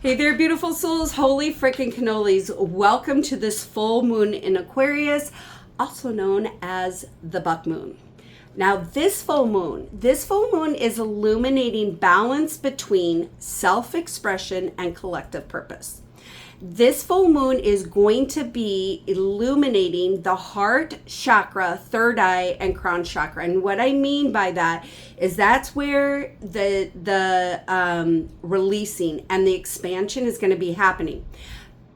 Hey there, beautiful souls. Holy freaking cannolis. Welcome to this full moon in Aquarius, also known as the buck moon. Now, this full moon is illuminating balance between self-expression and collective purpose. This full moon is going to be illuminating the heart chakra, third eye, and crown chakra. And what I mean by that is that's where the releasing and the expansion is going to be happening.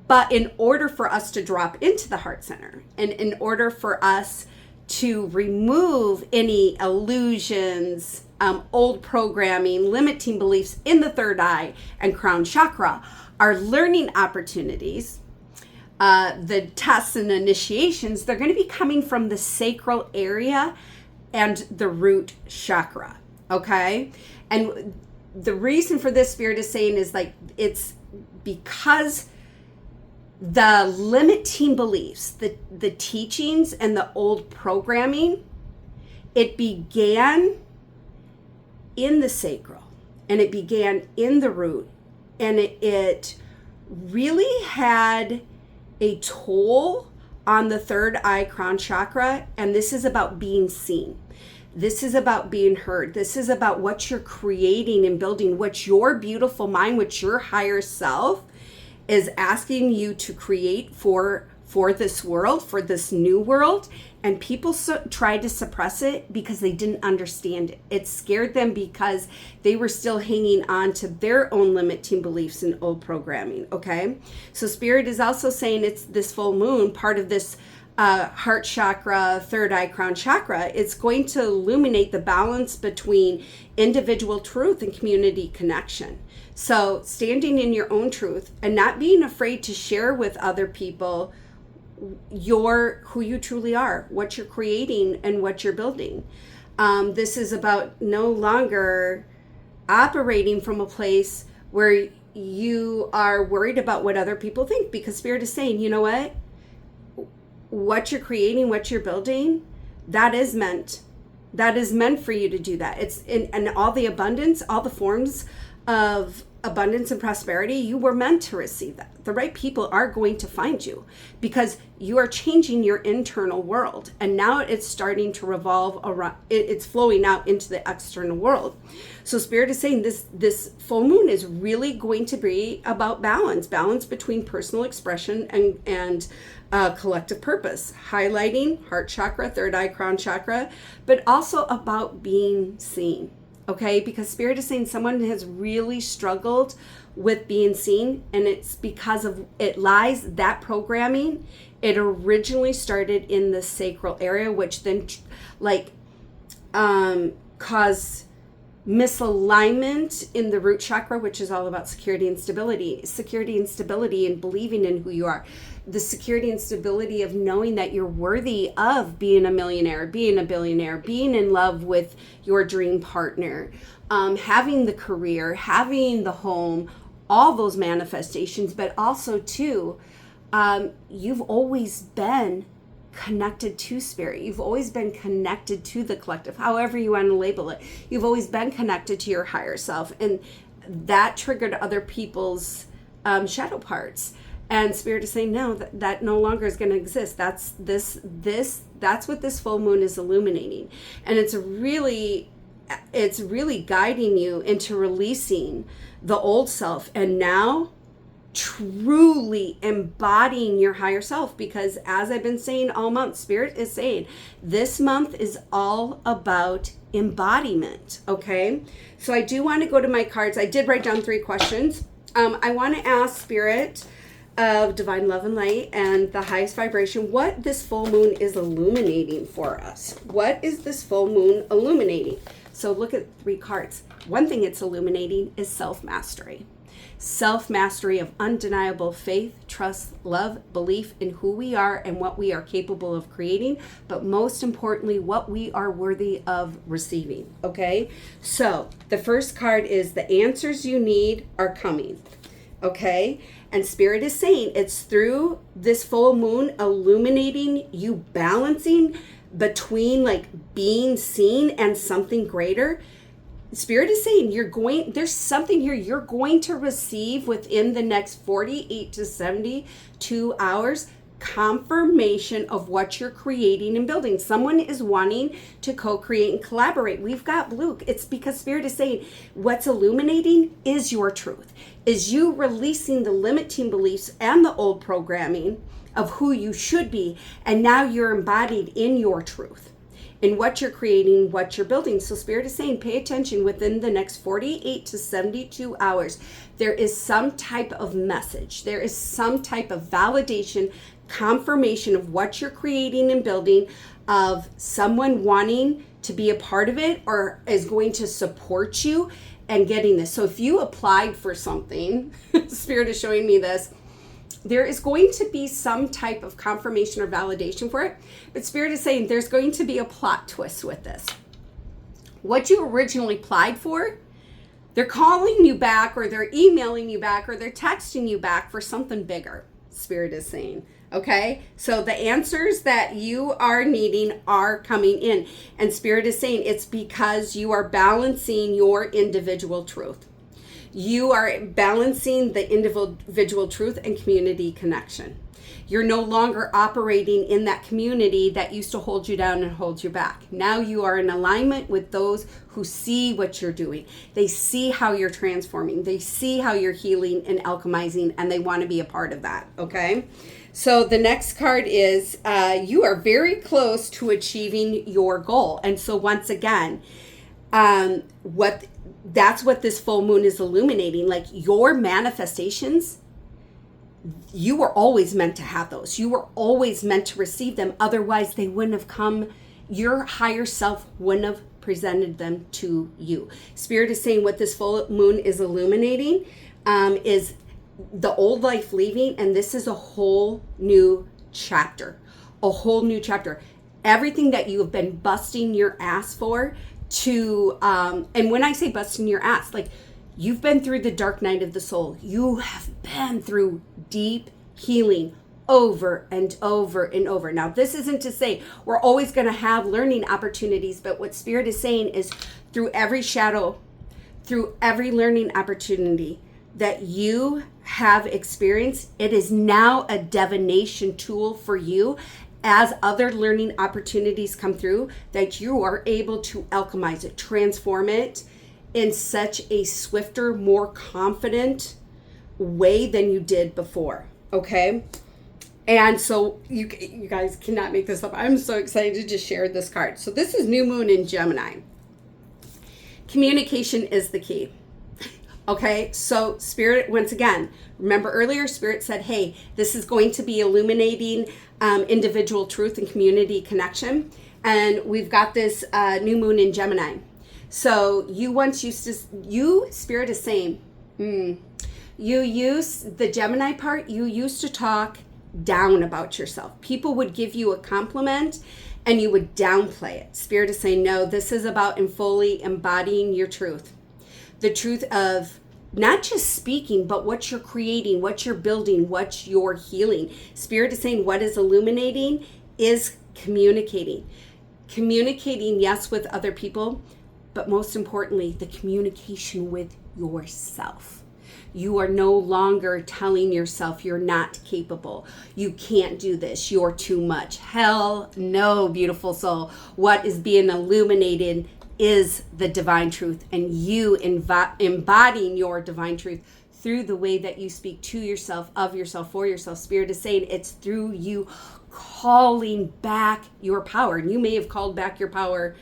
But in order for us to drop into the heart center, and in order for us to remove any illusions, old programming, limiting beliefs in the third eye and crown chakra, our learning opportunities, the tests and initiations, they're going to be coming from the sacral area and the root chakra, okay? And the reason for this, Spirit is saying, is like, it's because the limiting beliefs, the teachings and the old programming, it began in the sacral and it began in the root. And it really had a toll on the third eye crown chakra. And this is about being seen. This is about being heard. This is about what you're creating and building, what your beautiful mind, what your higher self is asking you to create for this world, for this new world. And people tried to suppress it because they didn't understand it. It scared them because they were still hanging on to their own limiting beliefs and old programming, okay? So Spirit is also saying it's this full moon, part of this heart chakra, third eye crown chakra. It's going to illuminate the balance between individual truth and community connection. So standing in your own truth and not being afraid to share with other people who you truly are, what you're creating and what you're building. This is about no longer operating from a place where you are worried about what other people think, because Spirit is saying, you know what you're creating, what you're building, that is meant for you to do that. It's in all the abundance, all the forms of abundance and prosperity, you were meant to receive that. The right people are going to find you because you are changing your internal world. And now it's starting to revolve around, it's flowing out into the external world. So Spirit is saying this full moon is really going to be about balance between personal expression and collective purpose, highlighting heart chakra, third eye, crown chakra, but also about being seen. Okay, because Spirit is saying someone has really struggled with being seen, and it's because of that programming. It originally started in the sacral area, which then caused misalignment in the root chakra, which is all about security and stability and believing in who you are. The security and stability of knowing that you're worthy of being a millionaire, being a billionaire, being in love with your dream partner, having the career, having the home, all those manifestations, but also too, you've always been connected to Spirit. You've always been connected to the collective, however you want to label it. You've always been connected to your higher self, and that triggered other people's shadow parts. And Spirit is saying, no, that no longer is going to exist. That's what this full moon is illuminating. And it's really guiding you into releasing the old self and now truly embodying your higher self. Because as I've been saying all month, Spirit is saying this month is all about embodiment. Okay. So I do want to go to my cards. I did write down 3 questions. I want to ask Spirit of divine love and light and the highest vibration, what this full moon is illuminating for us. What is this full moon illuminating? So look at 3 cards. One thing it's illuminating is self-mastery. Self-mastery of undeniable faith, trust, love, belief in who we are and what we are capable of creating, but most importantly, what we are worthy of receiving, okay? So the first card is the answers you need are coming, okay? And Spirit is saying it's through this full moon illuminating you, balancing between like being seen and something greater. Spirit is saying there's something here you're going to receive within the next 48 to 72 hours, confirmation of what you're creating and building. Someone is wanting to co-create and collaborate. We've got blue. It's because Spirit is saying what's illuminating is your truth, is you releasing the limiting beliefs and the old programming of who you should be, and now you're embodied in your truth, in what you're creating, what you're building. So Spirit is saying, pay attention within the next 48 to 72 hours. There is some type of message. There is some type of validation, confirmation of what you're creating and building, of someone wanting to be a part of it or is going to support you and getting this. So if you applied for something, Spirit is showing me this, there is going to be some type of confirmation or validation for it. But Spirit is saying there's going to be a plot twist with this. What you originally applied for, they're calling you back, or they're emailing you back, or they're texting you back for something bigger, Spirit is saying. Okay, so the answers that you are needing are coming in. And Spirit is saying it's because you are balancing your individual truth. You are balancing the individual truth and community connection. You're no longer operating in that community that used to hold you down and hold you back. Now you are in alignment with those who see what you're doing. They see how you're transforming. They see how you're healing and alchemizing, and they want to be a part of that, okay? So the next card is you are very close to achieving your goal. And so once again, that's what this full moon is illuminating. Like your manifestations, you were always meant to have those. You were always meant to receive them. Otherwise, they wouldn't have come. Your higher self wouldn't have presented them to you. Spirit is saying what this full moon is illuminating is the old life leaving, and this is a whole new chapter. A whole new chapter. Everything that you have been busting your ass for and when I say busting your ass, like you've been through the dark night of the soul. You have been through deep healing over and over and over. Now, this isn't to say we're always going to have learning opportunities, but what Spirit is saying is through every shadow, through every learning opportunity that you have experienced, it is now a divination tool for you as other learning opportunities come through, that you are able to alchemize it, transform it in such a swifter, more confident way than you did before, okay? And so you guys cannot make this up. I'm so excited to share this card. So this is New Moon in Gemini. Communication is the key. Okay, so Spirit, once again, remember earlier, Spirit said, hey, this is going to be illuminating individual truth and community connection. And we've got this new moon in Gemini. So you once used to, Spirit is saying, you use the Gemini part, you used to talk down about yourself. People would give you a compliment and you would downplay it. Spirit is saying, no, this is about fully embodying your truth. The truth of not just speaking, but what you're creating, what you're building, what you're healing. Spirit is saying what is illuminating is communicating. Communicating, yes, with other people, but most importantly, the communication with yourself. You are no longer telling yourself you're not capable. You can't do this. You're too much. Hell no, beautiful soul. What is being illuminated is the divine truth, and you embodying your divine truth through the way that you speak to yourself, of yourself, for yourself. Spirit is saying it's through you calling back your power. And you may have called back your power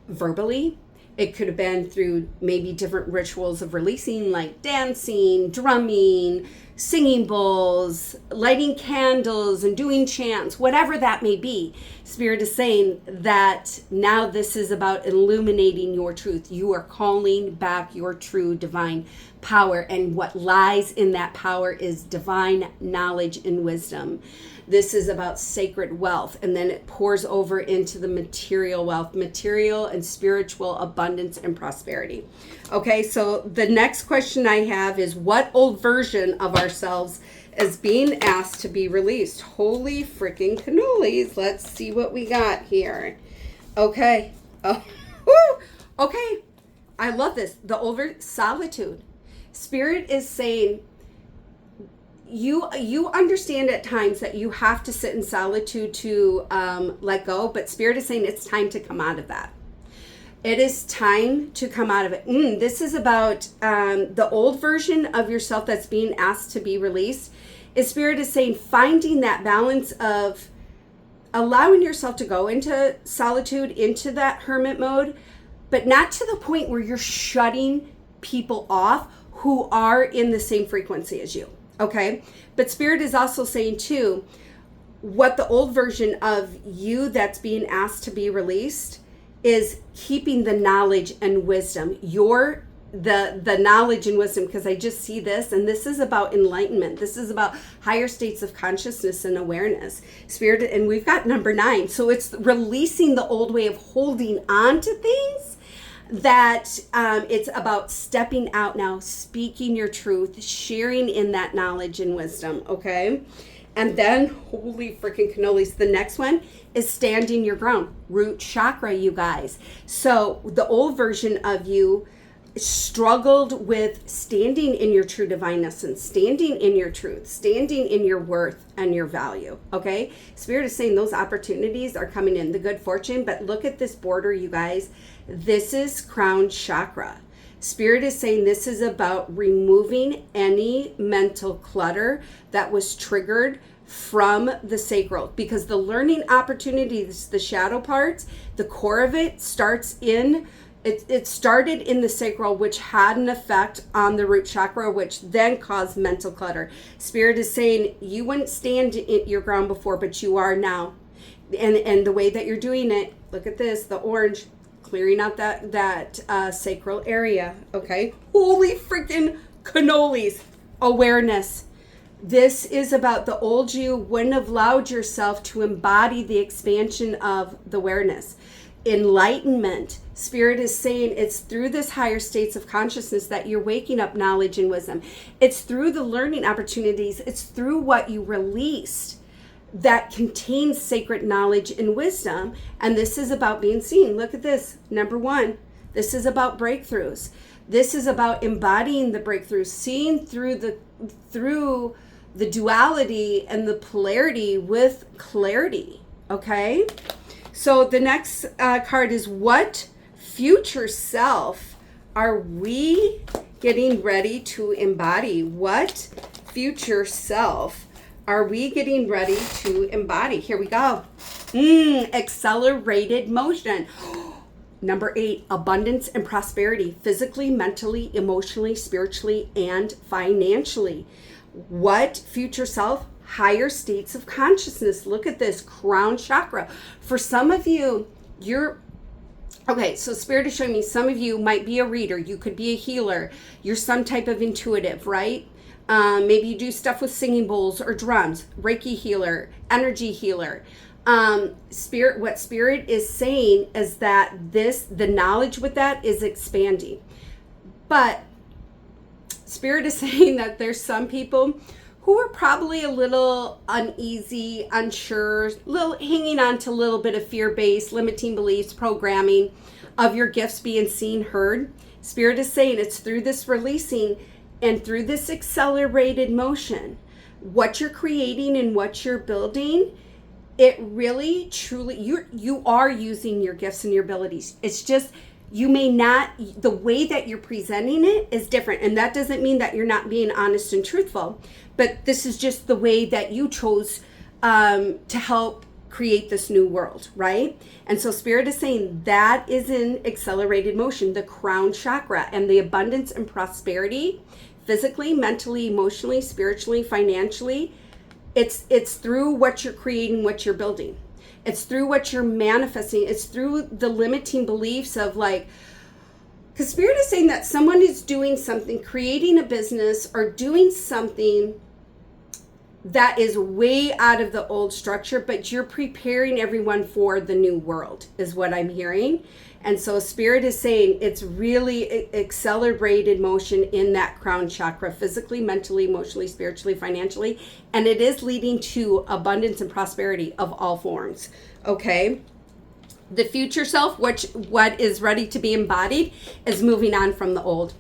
verbally. It could have been through maybe different rituals of releasing, like dancing, drumming, singing bowls, lighting candles, and doing chants, whatever that may be. Spirit is saying that now this is about illuminating your truth. You are calling back your true divine power, and what lies in that power is divine knowledge and wisdom. This is about sacred wealth, and then it pours over into the material wealth, material and spiritual abundance and prosperity. Okay, so the next question I have is, what old version of ourselves is being asked to be released? Holy freaking cannolis. Let's see what we got here. Okay. Oh, woo. Okay. I love this. The over solitude. Spirit is saying, you understand at times that you have to sit in solitude to let go, but Spirit is saying it's time to come out of that. It is time to come out of it. This is about the old version of yourself that's being asked to be released. Spirit is saying finding that balance of allowing yourself to go into solitude, into that hermit mode, but not to the point where you're shutting people off who are in the same frequency as you. Okay? But Spirit is also saying too, what the old version of you that's being asked to be released is keeping the knowledge and wisdom. The knowledge and wisdom, because I just see this, and this is about enlightenment. This is about higher states of consciousness and awareness. Spirit, and we've got number 9. So it's releasing the old way of holding on to things. That it's about stepping out now, speaking your truth, sharing in that knowledge and wisdom, okay? And then, holy freaking cannolis, the next one is standing your ground. Root chakra, you guys. So the old version of you struggled with standing in your true divine essence, standing in your truth, standing in your worth and your value, okay? Spirit is saying those opportunities are coming in, the good fortune, but look at this border, you guys. This is crown chakra. Spirit is saying this is about removing any mental clutter that was triggered from the sacral, because the learning opportunities, the shadow parts, the core of it starts in It started in the sacral, which had an effect on the root chakra, which then caused mental clutter. Spirit is saying you wouldn't stand in your ground before, but you are now. And the way that you're doing it, look at this, the orange, clearing out that sacral area, okay? Holy freaking cannolis. Awareness. This is about the old you wouldn't have allowed yourself to embody the expansion of the awareness. Enlightenment. Spirit is saying it's through this higher states of consciousness that you're waking up knowledge and wisdom. It's through the learning opportunities. It's through what you released that contains sacred knowledge and wisdom. And this is about being seen. Look at this. Number 1, this is about breakthroughs. This is about embodying the breakthroughs, seeing through the duality and the polarity with clarity. Okay? So the next card is, what future self are we getting ready to embody? What future self are we getting ready to embody? Here we go. Accelerated motion. Number 8, abundance and prosperity, physically, mentally, emotionally, spiritually, and financially. What future self? Higher states of consciousness. Look at this, crown chakra. For some of you, okay, so Spirit is showing me some of you might be a reader. You could be a healer. You're some type of intuitive, right? Maybe you do stuff with singing bowls or drums, Reiki healer, energy healer. What Spirit is saying is that the knowledge with that is expanding. But Spirit is saying that there's some people who are probably a little uneasy, unsure, hanging on to a little bit of fear-based, limiting beliefs, programming of your gifts being seen, heard. Spirit is saying it's through this releasing and through this accelerated motion, what you're creating and what you're building, it really, truly, you are using your gifts and your abilities. It's just, you may not, the way that you're presenting it is different. And that doesn't mean that you're not being honest and truthful, but this is just the way that you chose to help create this new world, right? And so Spirit is saying that is in accelerated motion, the crown chakra, and the abundance and prosperity, physically, mentally, emotionally, spiritually, financially. It's through what you're creating, what you're building. It's through what you're manifesting. It's through the limiting beliefs of because Spirit is saying that someone is doing something, creating a business or doing something that is way out of the old structure, but you're preparing everyone for the new world is what I'm hearing. And so Spirit is saying it's really accelerated motion in that crown chakra, physically, mentally, emotionally, spiritually, financially, and it is leading to abundance and prosperity of all forms. Okay. The future self, what is ready to be embodied, is moving on from the old.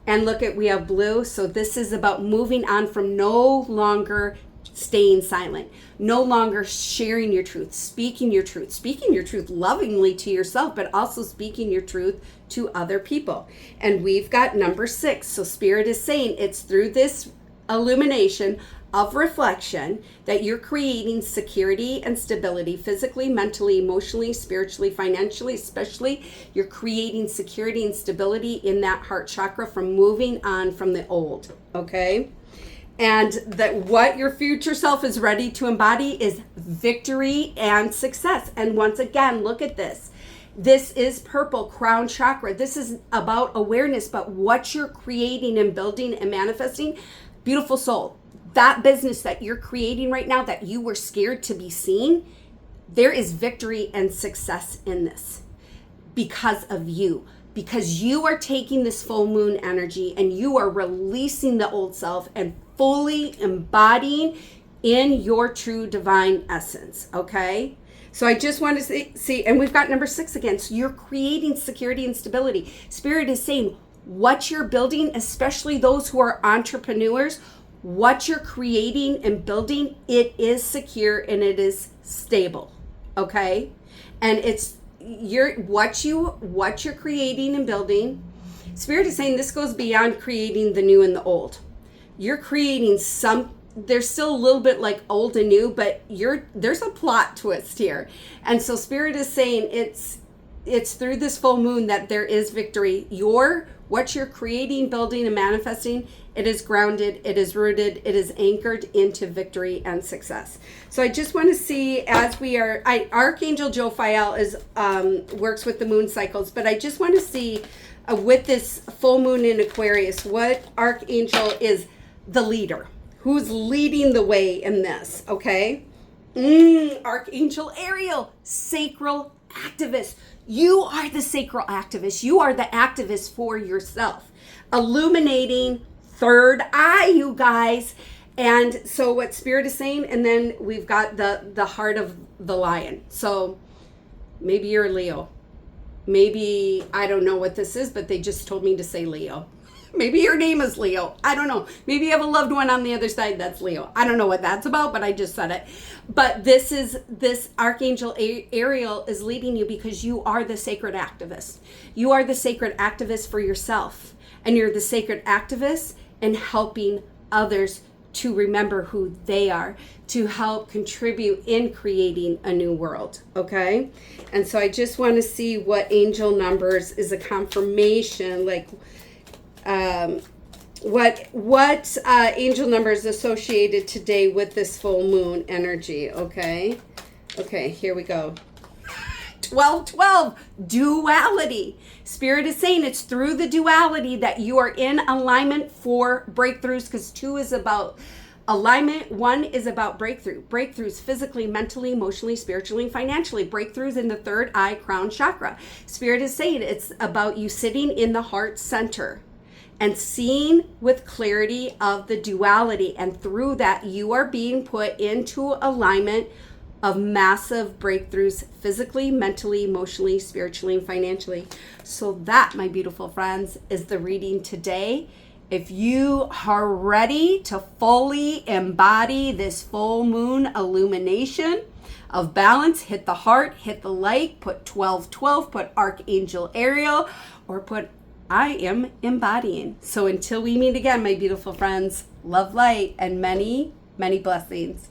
And look at, we have blue. So this is about moving on from no longer staying silent, no longer sharing your truth, speaking your truth lovingly to yourself, but also speaking your truth to other people. And we've got number 6. So Spirit is saying it's through this illumination of reflection that you're creating security and stability physically, mentally, emotionally, spiritually, financially. Especially, you're creating security and stability in that heart chakra from moving on from the old, okay? And that what your future self is ready to embody is victory and success. And once again, look at this. This is purple, crown chakra. This is about awareness, but what you're creating and building and manifesting, beautiful soul. That business that you're creating right now that you were scared to be seen, there is victory and success in this because of you. Because you are taking this full moon energy and you are releasing the old self and fully embodying in your true divine essence, okay? So I just want to see, and we've got number 6 again. So you're creating security and stability. Spirit is saying what you're building, especially those who are entrepreneurs, what you're creating and building, it is secure and it is stable, okay? And it's what you're creating and building. Spirit is saying this goes beyond creating the new and the old. You're creating there's still a little bit like old and new, but there's a plot twist here. And so Spirit is saying it's through this full moon that there is victory. What you're creating, building, and manifesting, it is grounded, it is rooted, it is anchored into victory and success. So I just want to see, as we are, Archangel Jophiel works with the moon cycles, but I just want to see with this full moon in Aquarius, what Archangel is the leader, who's leading the way in this, okay? Archangel Ariel, sacral activist. You are the sacral activist. You are the activist for yourself. Illuminating third eye, you guys. And so what Spirit is saying, and then we've got the heart of the lion. So maybe you're a Leo. Maybe, I don't know what this is, but they just told me to say Leo. Maybe your name is Leo. I don't know. Maybe you have a loved one on the other side that's Leo. I don't know what that's about, but I just said it. But this Archangel Ariel is leading you because you are the sacred activist. You are the sacred activist for yourself. And you're the sacred activist in helping others to remember who they are, to help contribute in creating a new world, okay? And so I just want to see what angel numbers is a confirmation, like what angel number is associated today with this full moon energy, okay? Okay, here we go. 1212, duality. Spirit is saying it's through the duality that you are in alignment for breakthroughs, because 2 is about alignment, 1 is about breakthroughs physically, mentally, emotionally, spiritually, financially, breakthroughs in the third eye crown chakra. Spirit is saying it's about you sitting in the heart center and seeing with clarity of the duality, and through that you are being put into alignment of massive breakthroughs physically, mentally, emotionally, spiritually, and financially. So that, my beautiful friends, is the reading today. If you are ready to fully embody this full moon illumination of balance, hit the heart, hit the like, put 1212, put Archangel Ariel, or put I am embodying. So until we meet again, my beautiful friends, love, light, and many, many blessings.